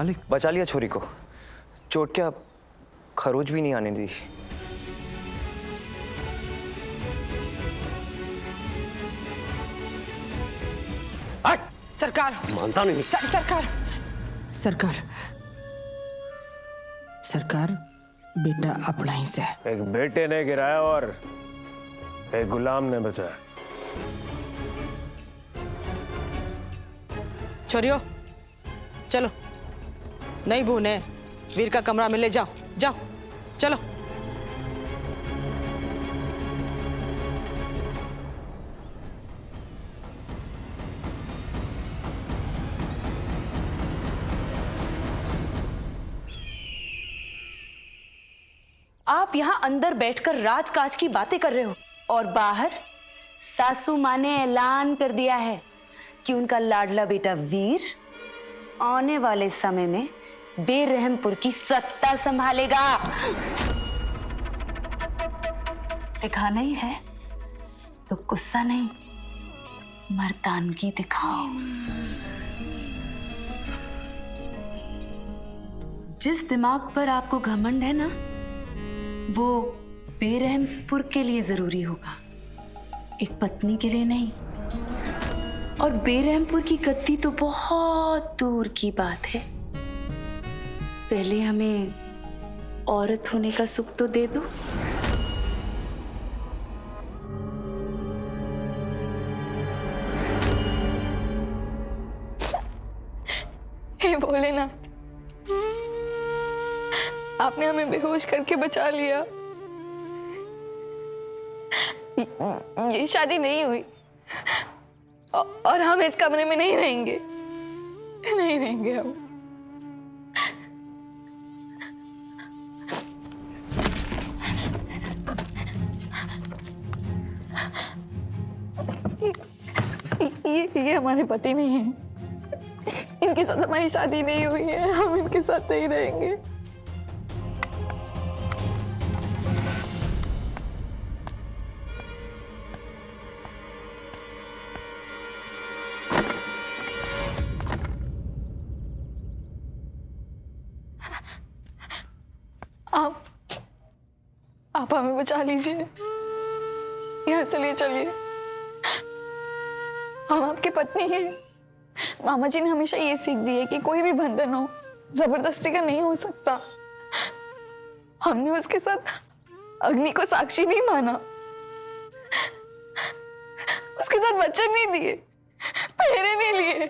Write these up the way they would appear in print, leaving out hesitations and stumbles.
मालिक बचा लिया छोरी को, चोट क्या खरोच भी नहीं आने दी। सरकार मानता नहीं। सरकार सरकार सरकार, बेटा अपना ही से। एक बेटे ने गिराया और एक गुलाम ने बचाया। छोरियो चलो, नहीं भूने, वीर का कमरा में ले जाओ, जाओ चलो। आप यहाँ अंदर बैठकर राजकाज की बातें कर रहे हो और बाहर सासू माँ ने ऐलान कर दिया है कि उनका लाडला बेटा वीर आने वाले समय में बेरहमपुर की सत्ता संभालेगा। दिखाना ही है तो गुस्सा नहीं, मर्दानगी दिखाओ। जिस दिमाग पर आपको घमंड है ना, वो बेरहमपुर के लिए जरूरी होगा, एक पत्नी के लिए नहीं। और बेरहमपुर की गद्दी तो बहुत दूर की बात है। पहले हमें औरत होने का सुख तो दे दो। हे भोलेनाथ, आपने हमें बेहोश करके बचा लिया। ये शादी नहीं हुई और हम इस कमरे में नहीं रहेंगे, नहीं रहेंगे हम। ये हमारे पति नहीं है, इनके साथ हमारी शादी नहीं हुई है, हम इनके साथ नहीं रहेंगे। आप हमें बचा लीजिए, यहाँ से ले चलिए। हम आपकी पत्नी हैं। मामा जी ने हमेशा ये सीख दी है कि कोई भी बंधन हो जबरदस्ती का नहीं हो सकता। हमने उसके साथ अग्नि को साक्षी नहीं माना, उसके साथ वचन नहीं दिए, पहरे नहीं लिए।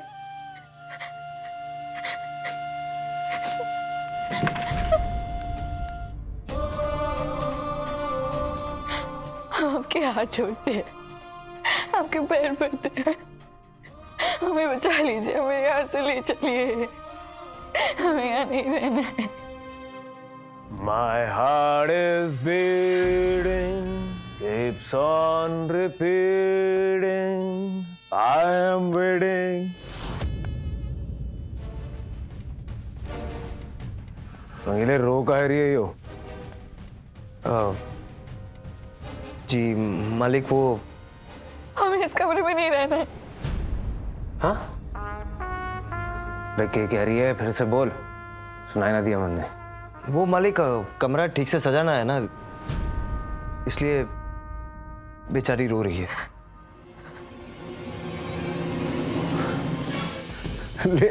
आपके हाथ जोड़ते हैं, आपके पैर पड़ते हैं, हमें बचा लीजिए, हमें यहाँ से ले चलिए, हमें यहाँ नहीं रहना है। My heart is beating, keeps on repeating, I am waiting. मंगले रो का है रही हो? जी मालिक, वो हमें इस कमरे में नहीं रहना है। हाँ? क्या कह रही है? फिर से बोल, सुनाई ना दिया मैंने। वो मालिक कमरा ठीक से सजाना है ना, इसलिए बेचारी रो रही है। ले,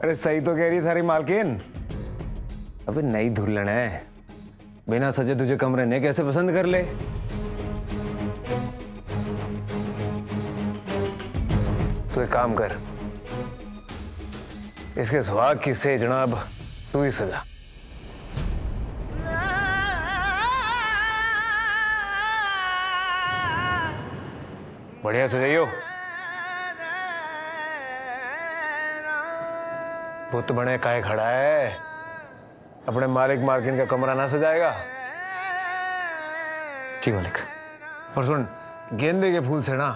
अरे सही तो कह रही है थारी मालकिन। अबे नई दुल्हन है, बिना सजे तुझे कमरे ने कैसे पसंद कर ले? तू एक काम कर, इसके सुहाग की सेज अब तू ही सजा। बढ़िया सजाइयो। बुत बने काहे खड़ा है? अपने मालिक मार्किन का कमरा ना सजाएगा? जी मालिक। और सुन, गेंदे के फूल से ना,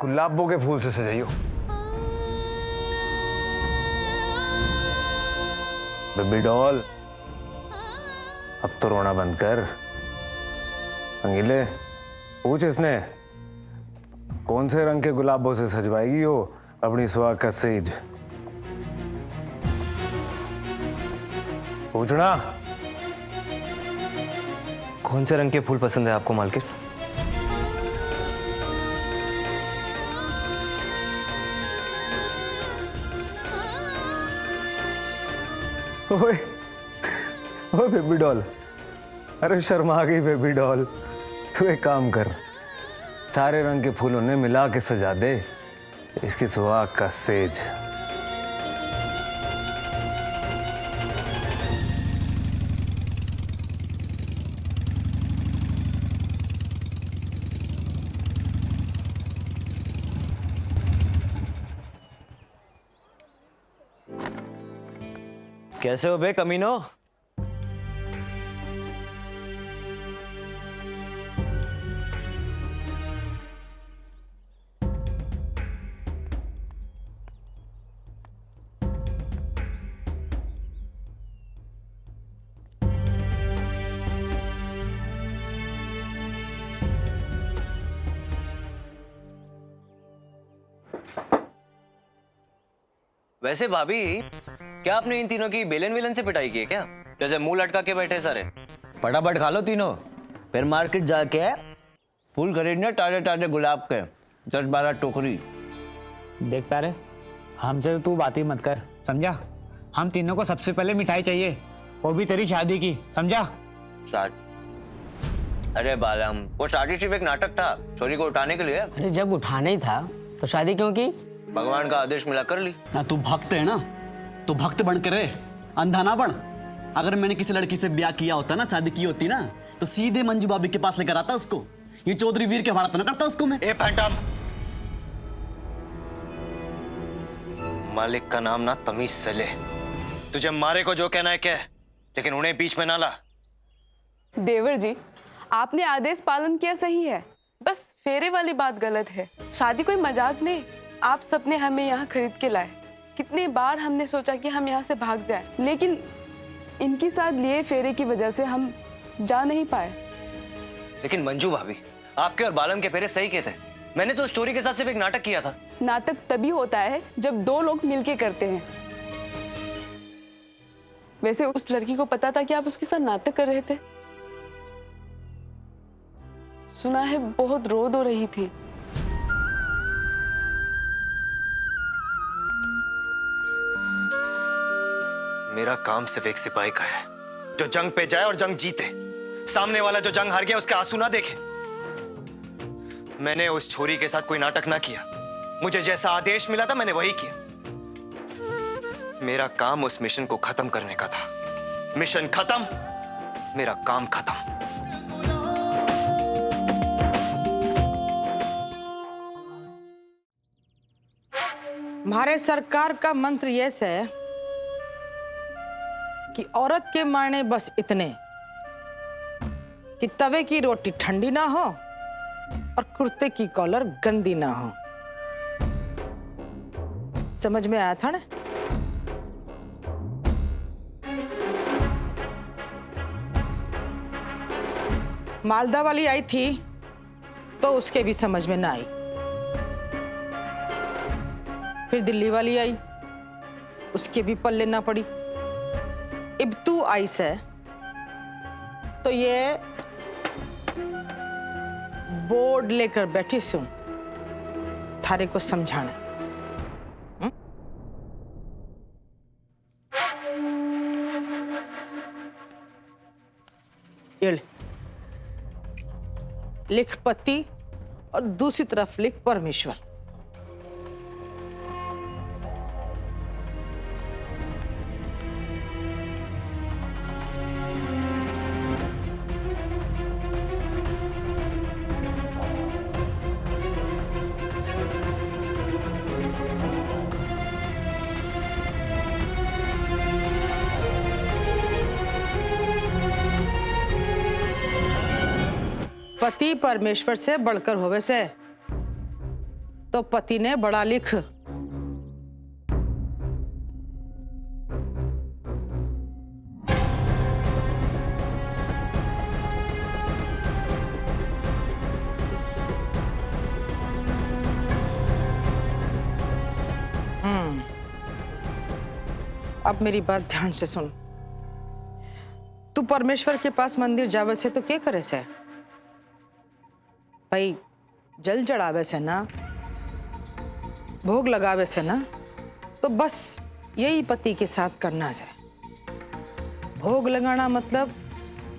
गुलाबों के फूल से सजाइयो। बेबी डॉल, अब तो रोना बंद कर। अंगिले, पूछ इसने कौन से रंग के गुलाबों से सजवाएगी हो अपनी सुहाग का सेज? पूछना। कौन से रंग के फूल पसंद है आपको मालकिन? ओए ओए बेबी डॉल, अरे शर्मा गई बेबी डॉल। तू एक काम कर, सारे रंग के फूलों ने मिला के सजा दे इसकी सुहाग का सेज। कैसे हो बे कमीनो? वैसे भाभी, क्या आपने इन तीनों की बेलन वेलन से पिटाई की है क्या? जैसे मुंह लटका के बैठे सारे। फटाफट खा लो तीनों, फिर मार्केट जाके फूल खरीदने ताजे ताजे गुलाब के 10-12 टोकरी। देख प्यारे, हमसे तो तू बात ही मत कर, समझा? हम तीनों को सबसे पहले मिठाई चाहिए, वो भी तेरी शादी की, समझा? अरे बालम, वो शादी सिर्फ एक नाटक था छोरी को उठाने के लिए। अरे जब उठाना ही था तो शादी क्यों की? भगवान का आदेश मिला कर ली ना। तू भक्त है ना, तो भक्त बन के रहे, अंधा ना बन। अगर मैंने किसी लड़की से ब्याह किया होता ना, शादी की होती ना, तो सीधे मंजू भाभी के पास लेकर आता उसको। ये चौधरी वीर के भाड़ा तो ना करता उसको मैं। ए फैंटम, मालिक का नाम ना तमीज से ले। तुझे मारे को जो कहना है कह, लेकिन उन्हें बीच में ना ला। देवर जी, आपने आदेश पालन किया सही है, बस फेरे वाली बात गलत है। शादी कोई मजाक नहीं, आप सबने हमें यहाँ खरीद के लाए। कितने बार हमने सोचा कि हम यहाँ से भाग जाएं, लेकिन इनके साथ लिए फेरे की वजह से हम जा नहीं पाए। लेकिन मंजू भाभी, आपके और बालम के फेरे सही के थे। मैंने तो स्टोरी के साथ सिर्फ एक नाटक किया था। नाटक तभी होता है जब दो लोग मिलके करते हैं। वैसे उस लड़की को पता था कि आप उसके साथ नाटक कर रहे थे? सुना है बहुत रो धो रही थी। मेरा काम सिर्फ एक सिपाही का है, जो जंग पे जाए और जंग जीते। सामने वाला जो जंग हार गया उसके आंसू ना देखे। मैंने उस छोरी के साथ कोई नाटक ना किया। मुझे जैसा आदेश मिला था मैंने वही किया। मेरा काम उस मिशन को खत्म करने का था। मिशन खत्म, मेरा काम खत्म। हमारे सरकार का मंत्र यह है कि औरत के मायने बस इतने कि तवे की रोटी ठंडी ना हो और कुर्ते की कॉलर गंदी ना हो। समझ में आया था ना? मालदा वाली आई थी तो उसके भी समझ में ना आई। फिर दिल्ली वाली आई, उसके भी पल्ले ना पड़ी। अब तू आई से तो ये बोर्ड लेकर बैठी सुन, थारे को समझाना। ये ले, लिख पति और दूसरी तरफ लिख परमेश्वर। पति परमेश्वर से बढ़कर होवे से तो पति ने बड़ा लिख। अब मेरी बात ध्यान से सुन। तू परमेश्वर के पास मंदिर जावे से तो क्या करे से भाई? जल चढ़ावे से ना, भोग लगावे से ना, तो बस यही पति के साथ करना है। भोग लगाना मतलब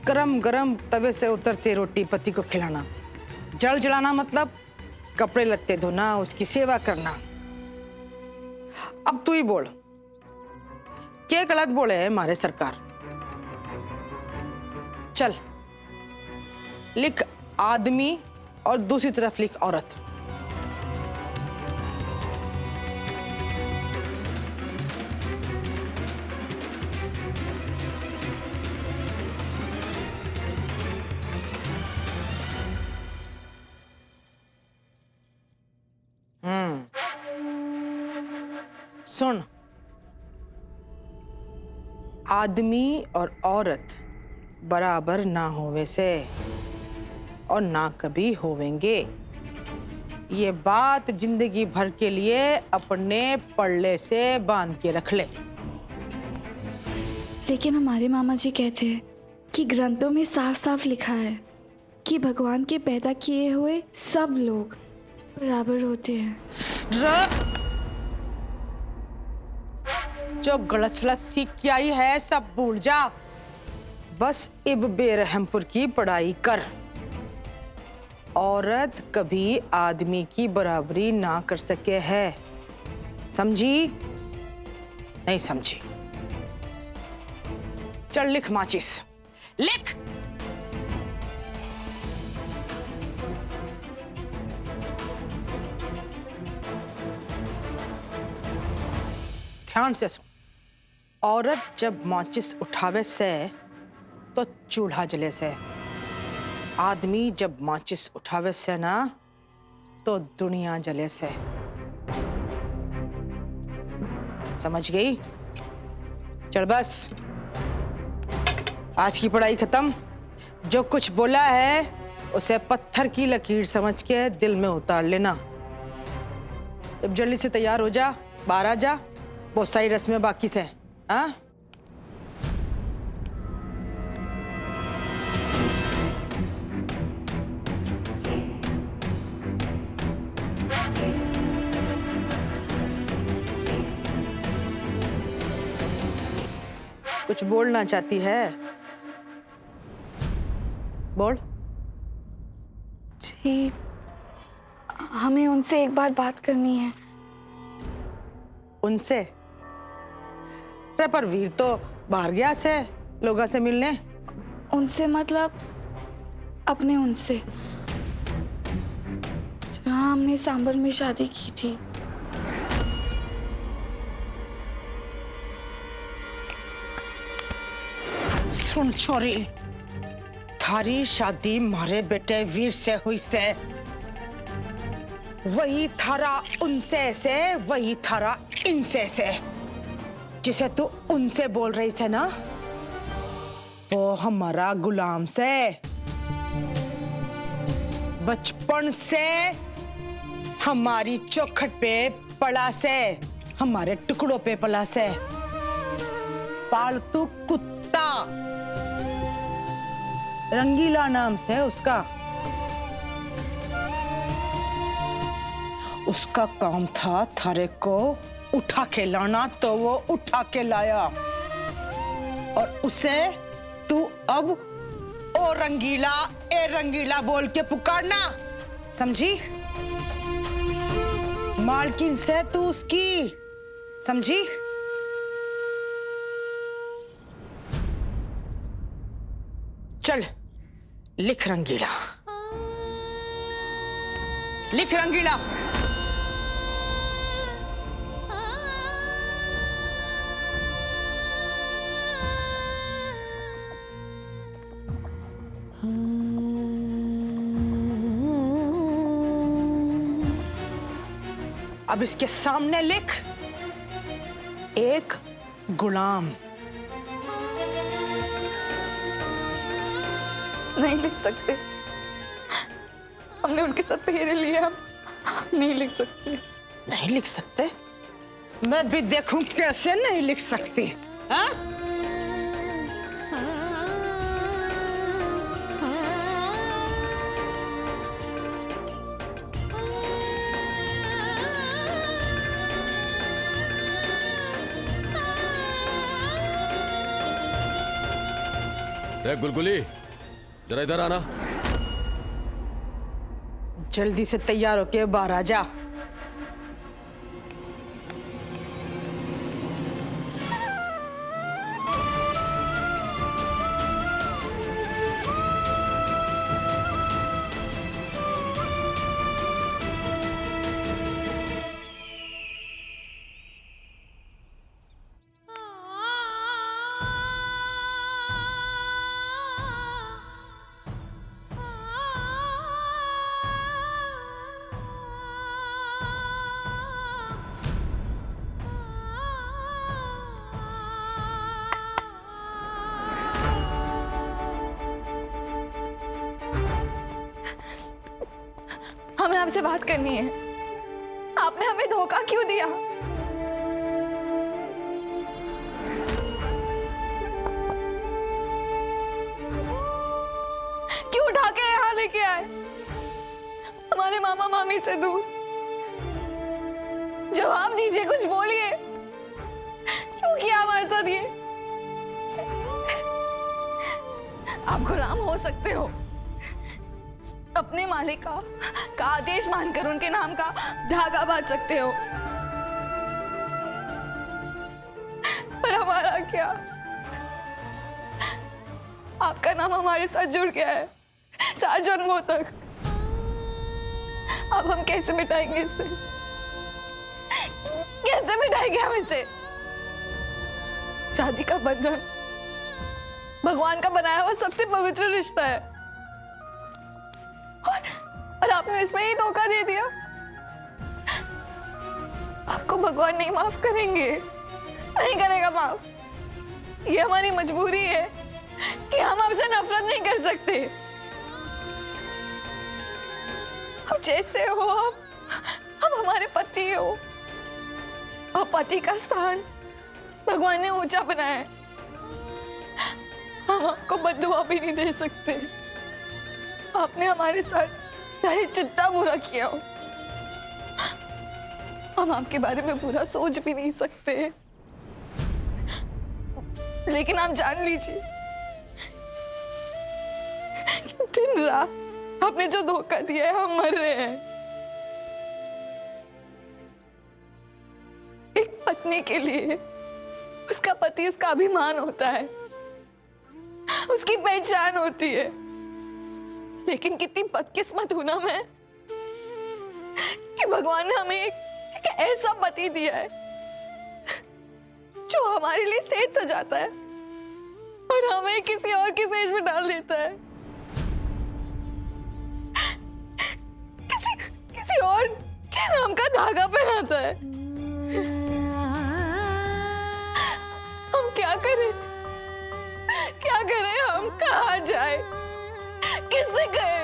गरम गरम तवे से उतरती रोटी पति को खिलाना। जल जलाना मतलब कपड़े लत्ते धोना, उसकी सेवा करना। अब तू ही बोल, क्या गलत बोले है हमारे सरकार? चल लिख आदमी और दूसरी तरफ लिख औरत। सुन, आदमी और औरत बराबर ना होवे से और ना कभी होवेंगे। ये बात जिंदगी भर के लिए अपने पल्ले से बांध के रख ले। लेकिन हमारे मामा जी कहते हैं कि ग्रंथों में साफ साफ लिखा है कि भगवान के पैदा किए हुए सब लोग बराबर होते हैं। जो गलत सलत सीख के आई है सब भूल जा। बस इब बेरहमपुर की पढ़ाई कर। औरत कभी आदमी की बराबरी ना कर सके है, समझी? नहीं समझी? चल लिख माचिस, लिख। ध्यान से सुन। औरत जब माचिस उठावे से तो चूल्हा जले से, आदमी जब माचिस उठावे से ना तो दुनिया जले से। समझ गई? चल बस, आज की पढ़ाई खत्म। जो कुछ बोला है उसे पत्थर की लकीर समझ के दिल में उतार लेना। अब जल्दी से तैयार हो जा, बाहर आ जा, बहुत सारी रस्में बाकी से। हाँ? कुछ बोलना चाहती है? बोल। जी, हमें उनसे एक बार बात करनी है। उनसे? अरे पर वीर तो बाहर गया से लोगों से मिलने। उनसे मतलब अपने उनसे, जहाँ हमने सांबर में शादी की थी। सुन छोरी, थारी शादी मारे बेटे वीर से हुई से, वही थारा उनसे से, वही थारा इनसे से। जिसे तू उनसे बोल रही से ना, वो हमारा गुलाम से, बचपन से हमारी चौखट पे पला से, हमारे टुकड़ों पे पला से, पालतू कुत्ता, रंगीला नाम से उसका। उसका काम था थारे को उठा के लाना, तो वो उठा के लाया, और उसे तू अब ओ रंगीला, ए रंगीला बोल के पुकारना, समझी? मालकिन से तू उसकी, समझी? चल लिख रंगीला, लिख रंगीला। अब इसके सामने लिख, एक गुलाम। नहीं लिख सकते, हमने उनके साथ पहरे लिए, हम नहीं लिख सकते। नहीं लिख सकते? मैं भी देखूं कैसे नहीं लिख सकती। हाँ? रे गुलगुली, जरा इधर आना। जल्दी से तैयार होके बाहर आ जा। हमें आपसे बात करनी है। आपने हमें धोखा क्यों दिया? क्यों उठा के यहाँ लेके आए हमारे मामा मामी से दूर? जवाब दीजिए, कुछ बोलिए। क्यों किया हमारे साथ ये? आप गुलाम हो सकते हो, अपने मालिक का आदेश मानकर उनके नाम का धागा बांध सकते हो, पर हमारा क्या? आपका नाम हमारे साथ जुड़ गया है 7 जन्मों तक। अब हम कैसे मिटाएंगे इसे? कैसे मिटाएंगे हम इसे? शादी का बंधन भगवान का बनाया हुआ सबसे पवित्र रिश्ता है, और आपने इसमें ही धोखा दे दिया। आपको भगवान नहीं माफ करेंगे, नहीं करेगा माफ। ये हमारी मजबूरी है कि हम आपसे नफरत नहीं कर सकते। अब जैसे हो अब हमारे पति हो, और पति का स्थान भगवान ने ऊंचा बनाया है। हम आपको बद्दुआ भी नहीं दे सकते। आपने हमारे साथ चाहे जितना बुरा किया हो, हम आपके बारे में बुरा सोच भी नहीं सकते। लेकिन आप जान लीजिए, दिन रात आपने जो धोखा दिया है, हम मर रहे हैं। एक पत्नी के लिए उसका पति उसका अभिमान होता है, उसकी पहचान होती है। लेकिन कितनी बदकिस्मत हूं ना मैं कि भगवान ने हमें एक ऐसा पति दिया है जो हमारे लिए सेज सजाता है और हमें किसी और की सेज में डाल देता है। किसी और के नाम का धागा पहनाता है। हम क्या करें? क्या करें? हम कहाँ जाए? किससे कहे?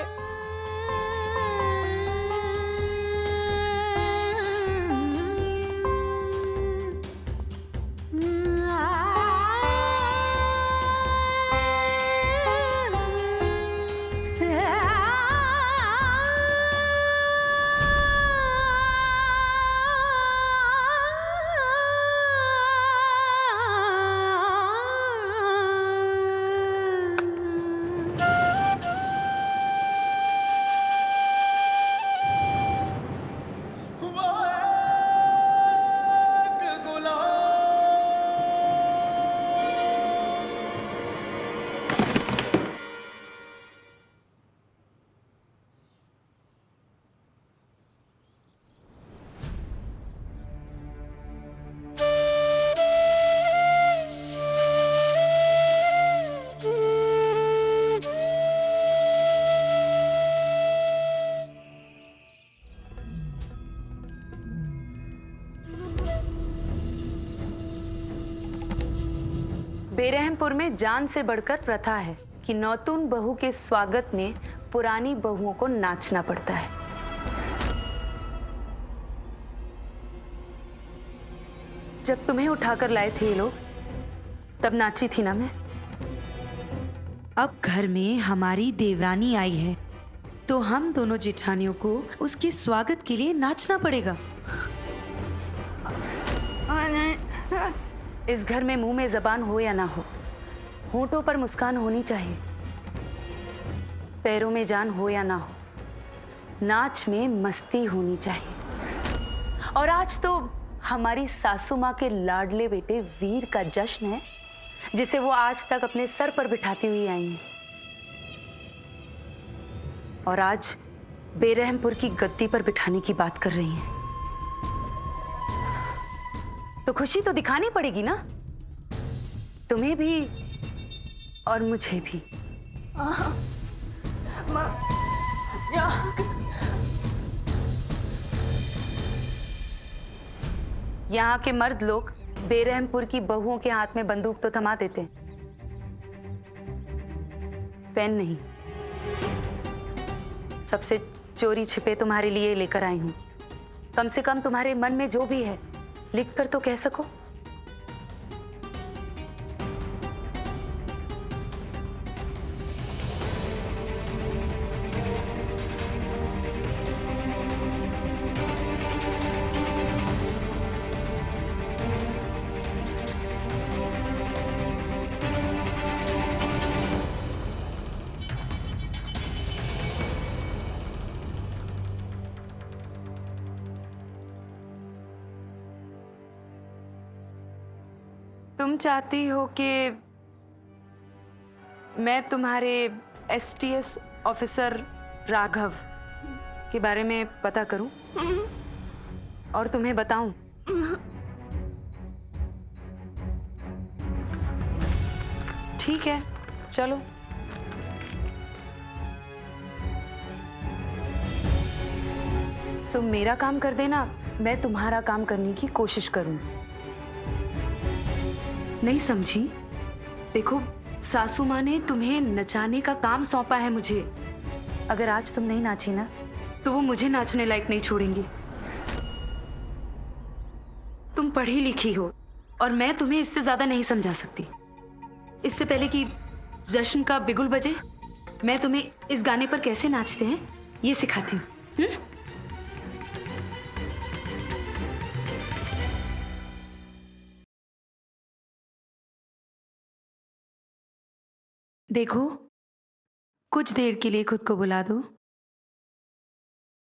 बेरहमपुर में जान से बढ़कर प्रथा है कि नौतून बहू के स्वागत में पुरानी बहुओं को नाचना पड़ता है। जब तुम्हें उठाकर लाए थे ये लोग, तब नाची थी ना मैं। अब घर में हमारी देवरानी आई है तो हम दोनों जेठानियों को उसके स्वागत के लिए नाचना पड़ेगा। इस घर में मुंह में जबान हो या ना हो, होठों पर मुस्कान होनी चाहिए, पैरों में जान हो या ना हो, नाच में मस्ती होनी चाहिए। और आज तो हमारी सासू माँ के लाडले बेटे वीर का जश्न है, जिसे वो आज तक अपने सर पर बिठाती हुई आई हैं। और आज बेरहमपुर की गद्दी पर बिठाने की बात कर रही हैं। तो खुशी तो दिखानी पड़ेगी ना, तुम्हें भी और मुझे भी। यहाँ के मर्द लोग बेरहमपुर की बहुओं के हाथ में बंदूक तो थमा देते, पेन नहीं। सबसे चोरी छिपे तुम्हारे लिए लेकर आई हूं। कम से कम तुम्हारे मन में जो भी है लिख कर तो कह सको। तुम चाहती हो कि मैं तुम्हारे एसटीएस ऑफिसर राघव के बारे में पता करूं और तुम्हें बताऊं। ठीक है, चलो। तुम मेरा काम कर देना, मैं तुम्हारा काम करने की कोशिश करूं। नहीं समझी? देखो, सासू माँ ने तुम्हें नचाने का काम सौंपा है मुझे। अगर आज तुम नहीं नाची ना, तो वो मुझे नाचने लायक नहीं छोड़ेंगी। तुम पढ़ी लिखी हो और मैं तुम्हें इससे ज्यादा नहीं समझा सकती। इससे पहले कि जश्न का बिगुल बजे, मैं तुम्हें इस गाने पर कैसे नाचते हैं ये सिखाती हूँ। देखो, कुछ देर के लिए खुद को बुला दो।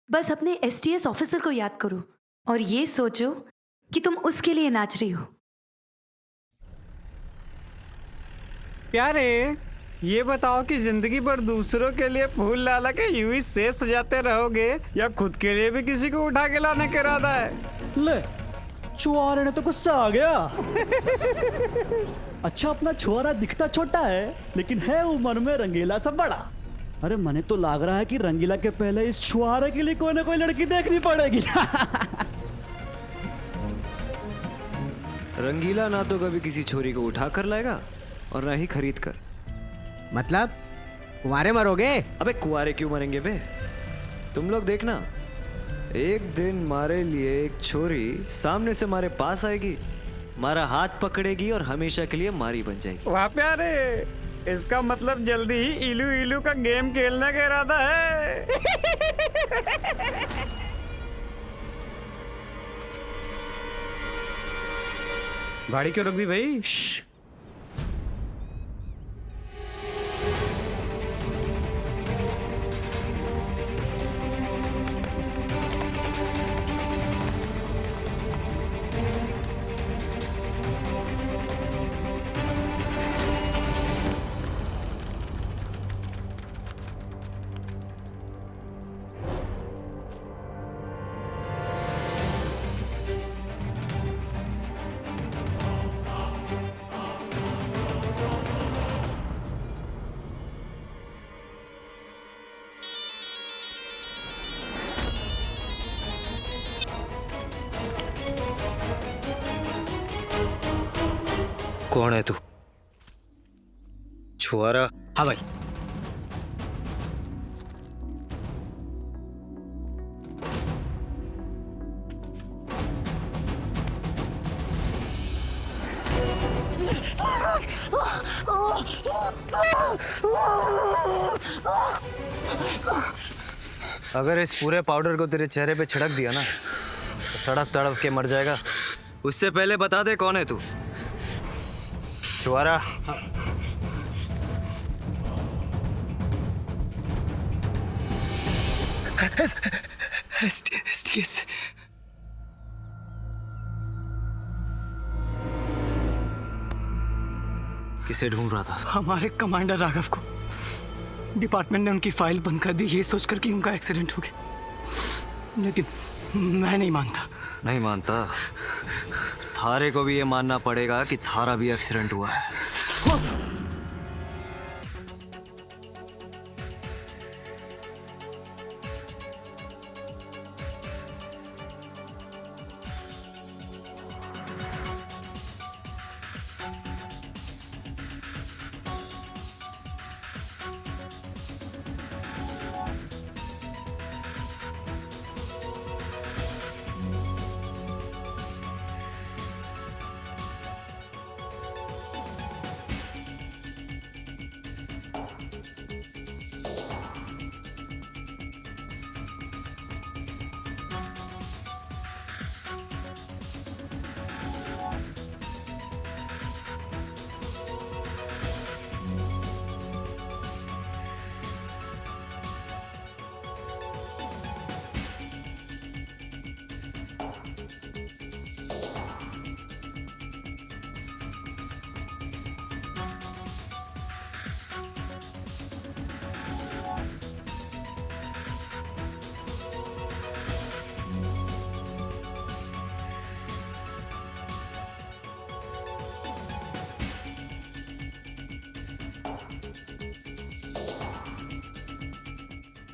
बस अपने एसटीएस ऑफिसर को याद करो और ये सोचो कि तुम उसके लिए नाच रही हो। प्यारे, ये बताओ कि जिंदगी भर दूसरों के लिए फूल ला ला के यूं ही से सजाते रहोगे या खुद के लिए भी किसी को उठा के लाने का इरादा है? ले, छुआरे ने तो गुस्सा आ गया। अच्छा, अपना छुआरा दिखता छोटा है लेकिन है उम्र में रंगीला सा बड़ा। अरे मने तो लग रहा है कि रंगीला के पहले इस छुआरे के लिए कोई ना कोई लड़की देखनी पड़ेगी। रंगीला ना तो कभी किसी छोरी को उठा कर लाएगा और ना ही खरीद कर। मतलब कुंवारे मरोगे? अबे कुंवारे क्यों मरेंगे बे? तुम लोग देखना, एक दिन मारे लिए एक छोरी सामने से हमारे पास आएगी, हमारा हाथ पकड़ेगी और हमेशा के लिए मारी बन जाएगी। वाह प्यारे, इसका मतलब जल्दी ही इलू इलू का गेम खेलने का इरादा है। गाड़ी क्यों रोक दी भाई? कौन है तू? छुआरा? हाँ भाई। अगर इस पूरे पाउडर को तेरे चेहरे पे छिड़क दिया ना तो तड़प तड़प के मर जाएगा। उससे पहले बता दे कौन है तू? छुआरा? STS। किसे ढूंढ रहा था? हमारे कमांडर राघव को। डिपार्टमेंट ने उनकी फाइल बंद कर दी ये सोचकर कि उनका एक्सीडेंट हो गया, लेकिन मैं नहीं मानता। नहीं मानता? थारे को भी ये मानना पड़ेगा कि थारा भी एक्सीडेंट हुआ है।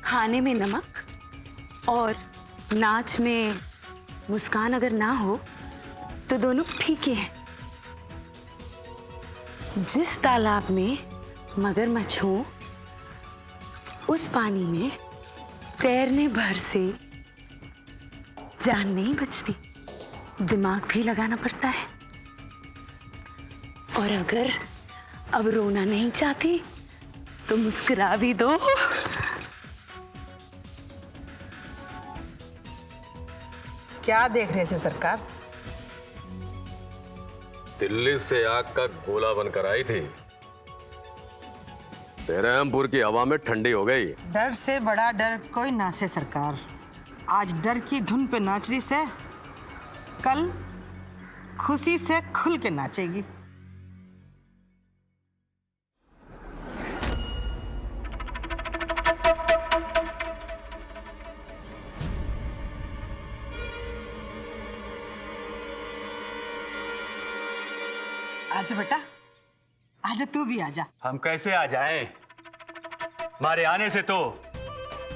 खाने में नमक और नाच में मुस्कान अगर ना हो तो दोनों फीके हैं। जिस तालाब में मगरमच्छ हो उस पानी में तैरने भर से जान नहीं बचती, दिमाग भी लगाना पड़ता है। और अगर अब रोना नहीं चाहती तो मुस्कुरा भी दो। क्या देख रहे थे सरकार? दिल्ली से आग का गोला बनकर आई थी, बेरहमपुर की हवा में ठंडी हो गई। डर से बड़ा डर कोई ना से सरकार। आज डर की धुन पे नाच रही से, कल खुशी से खुल के नाचेगी। आजा बेटा, आजा, तू भी आजा। हम कैसे आ जाएं? हमारे आने से तो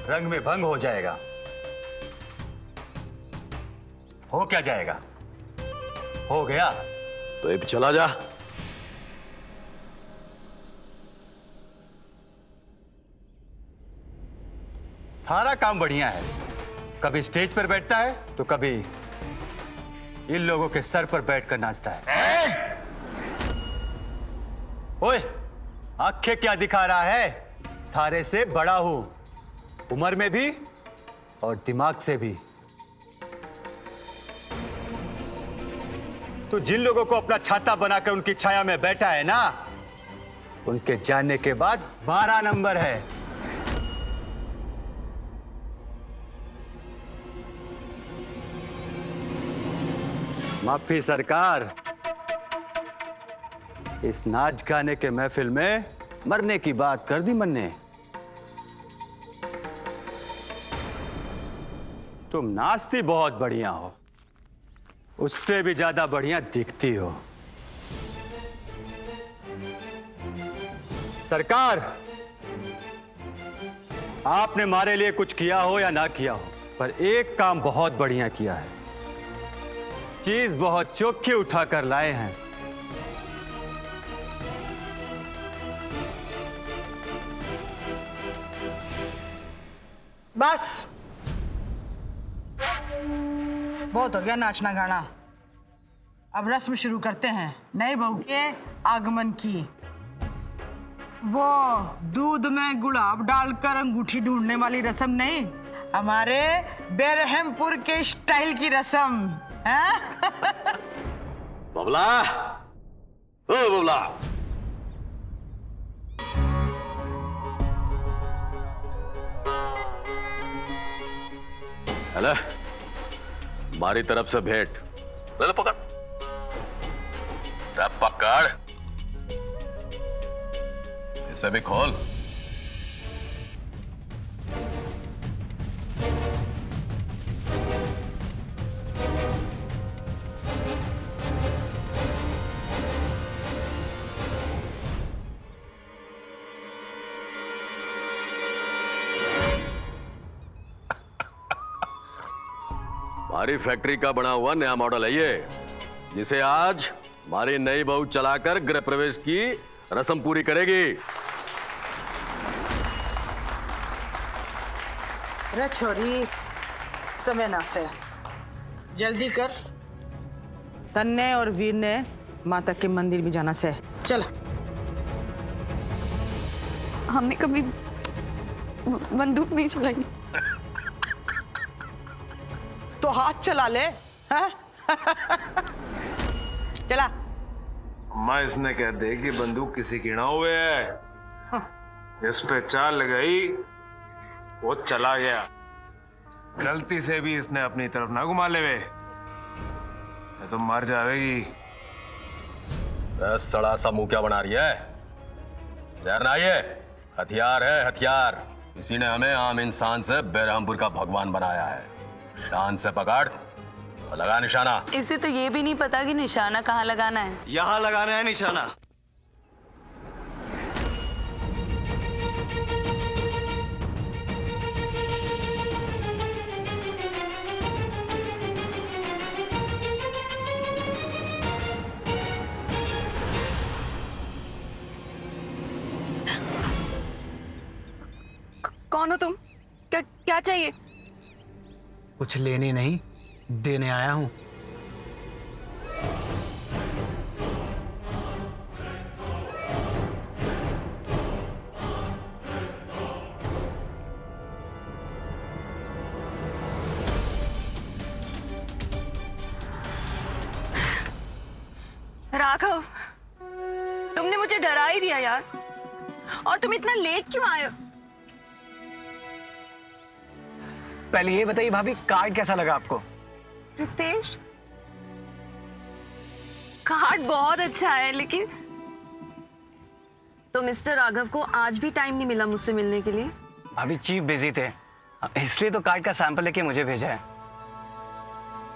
रंग में भंग हो जाएगा। हो क्या जाएगा? हो गया तो अब चला जा। थारा काम बढ़िया है, कभी स्टेज पर बैठता है तो कभी इन लोगों के सर पर बैठकर नाचता है। ओए, आंखें क्या दिखा रहा है? थारे से बड़ा हूं, उम्र में भी और दिमाग से भी। तो जिन लोगों को अपना छाता बनाकर उनकी छाया में बैठा है ना, उनके जाने के बाद 12 नंबर है। माफी सरकार, इस नाच गाने के महफिल में मरने की बात कर दी मन ने। तुम नाचती बहुत बढ़िया हो, उससे भी ज्यादा बढ़िया दिखती हो। सरकार, आपने हमारे लिए कुछ किया हो या ना किया हो, पर एक काम बहुत बढ़िया किया है। चीज बहुत चोखी उठाकर लाए हैं। बस बहुत हो गया नाचना गाना। अब रस्म शुरू करते हैं नए बहू के आगमन की। वो दूध में गुलाब डालकर अंगूठी ढूंढने वाली रस्म नहीं, हमारे बेरहमपुर के स्टाइल की रस्म है। बबला, ओ बबला, हेलो, हमारी तरफ से भेंट। ले लो, पकड़। पकड़, इसे भी खोल। हमारी फैक्ट्री का बना हुआ नया मॉडल है ये, जिसे आज हमारी नई बहू चलाकर गृह प्रवेश की रस्म पूरी करेगी। रे छोरी, समय ना से जल्दी कर। तन्ने और वीर ने माता के मंदिर भी जाना से। चल। हमने कभी बंदूक नहीं चलाई। तो हाथ चला ले, हैं? चला। अम्मा इसने कह दे कि बंदूक किसी की ना हुए है। इस पे चाल लगाई, वो चला गया। गलती से भी इसने अपनी तरफ ना घुमा ले वे, तो मर जाएगी। सड़ा सा मुंह क्या बना रही है? यार ना, ये हथियार है, हथियार। इसी ने हमें आम इंसान से बेरहमपुर का भगवान बनाया है। शान से पकड़ और लगा निशाना। इसे तो ये भी नहीं पता कि निशाना कहाँ लगाना है। यहाँ लगाना है निशाना। कौन हो तुम? क्या चाहिए? कुछ लेने नहीं, देने आया हूं। राघव, तुमने मुझे डरा ही दिया यार। और तुम इतना लेट क्यों आए हो? पहले ये बताइए भाभी, कार्ड कैसा लगा आपको? रितेश, कार्ड बहुत अच्छा है, लेकिन तो मिस्टर राघव को आज भी टाइम नहीं मिला मुझसे मिलने के लिए? भाभी चीफ बिजी थे, इसलिए तो कार्ड का सैंपल लेके मुझे भेजा है।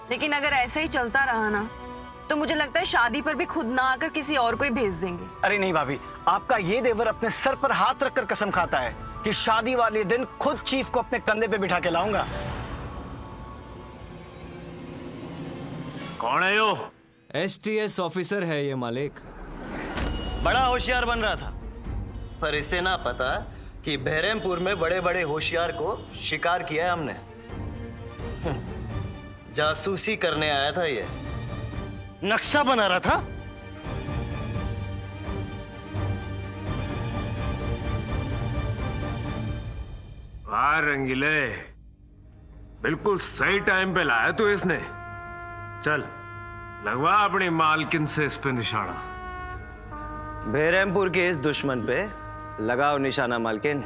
लेकिन अगर ऐसा ही चलता रहा ना, तो मुझे लगता है शादी पर भी खुद ना आकर किसी और को ही भेज देंगे। अरे नहीं भाभी, आपका ये देवर अपने सर पर हाथ रखकर कसम खाता है कि शादी वाले दिन खुद चीफ को अपने कंधे पे बिठा के लाऊंगा। कौन है यो? STS ऑफिसर है ये मालिक। बड़ा होशियार बन रहा था, पर इसे ना पता कि बहरमपुर में बड़े बड़े होशियार को शिकार किया है हमने। जासूसी करने आया था ये, नक्शा बना रहा था। वाह रंगीले, बिल्कुल सही टाइम पे लाया तू इसने। चल लगवा अपनी मालकिन से इस पे निशाना। बहरमपुर के इस दुश्मन पे लगाओ निशाना मालकिन।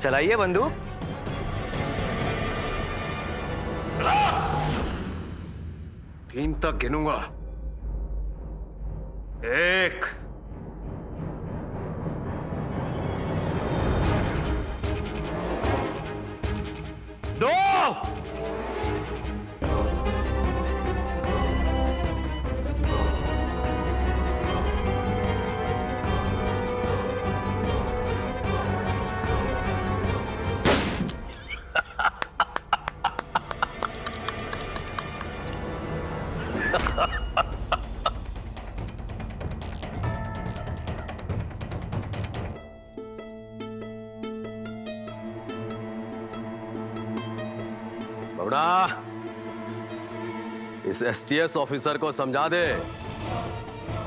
चलाइए बंदूक। तीन तक गिनूंगा। 1 2 बबड़ा, इस STS ऑफिसर को समझा दे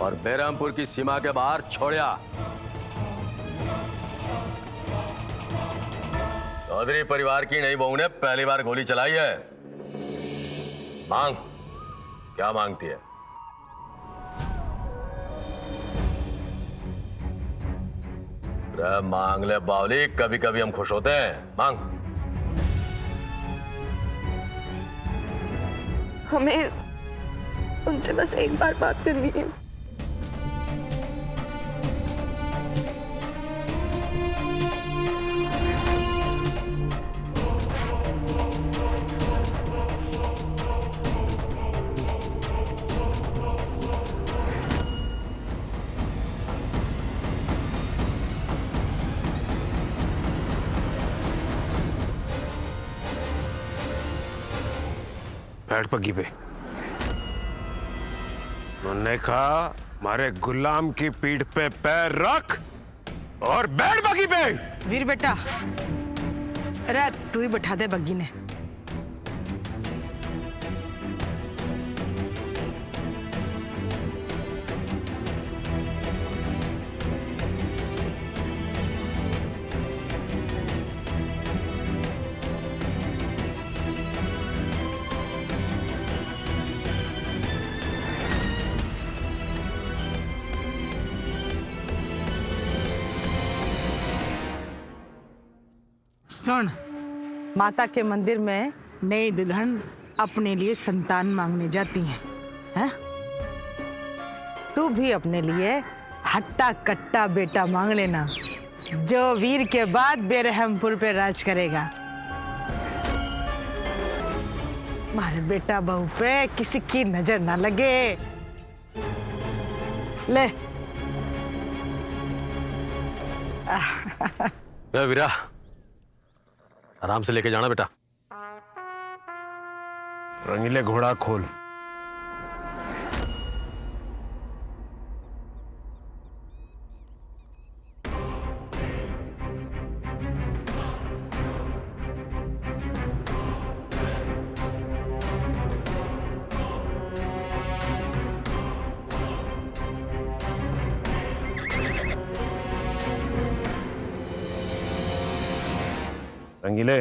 और बहरमपुर की सीमा के बाहर छोड़िया। चौधरी परिवार की नई बहू ने पहली बार गोली चलाई है। मांग, क्या मांगती है? मांग ले बावली, कभी कभी हम खुश होते हैं। मांग। हमें उनसे बस एक बार बात करनी है। बैठ पग्गी पे। उन्होंने कहा हमारे गुलाम की पीठ पे पैर रख और बैठ बग्गी पे। वीर बेटा, अरे तू ही बैठा दे बग्गी ने। सुन, माता के मंदिर में नई दुल्हन अपने लिए संतान मांगने जाती हैं? तू भी अपने लिए हट्टा कट्टा बेटा मांग लेना, जो वीर के बाद बेरहमपुर पे राज करेगा। मारे बेटा बहू पे किसी की नजर ना लगे। ले। वीरा, आराम से लेके जाना बेटा। रंगीले घोड़ा खोल। रंगीले,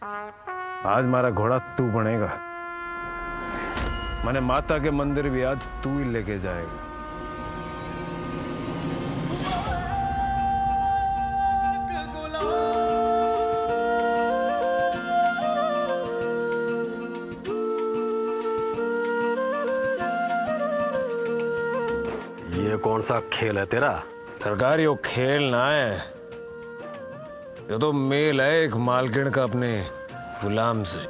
आज हमारा घोड़ा तू बनेगा। मैंने माता के मंदिर भी आज तू ही लेके जाएगा। ये कौन सा खेल है तेरा? सरकार, ये खेल ना है, ये तो मेल है एक मालकिन का अपने गुलाम से।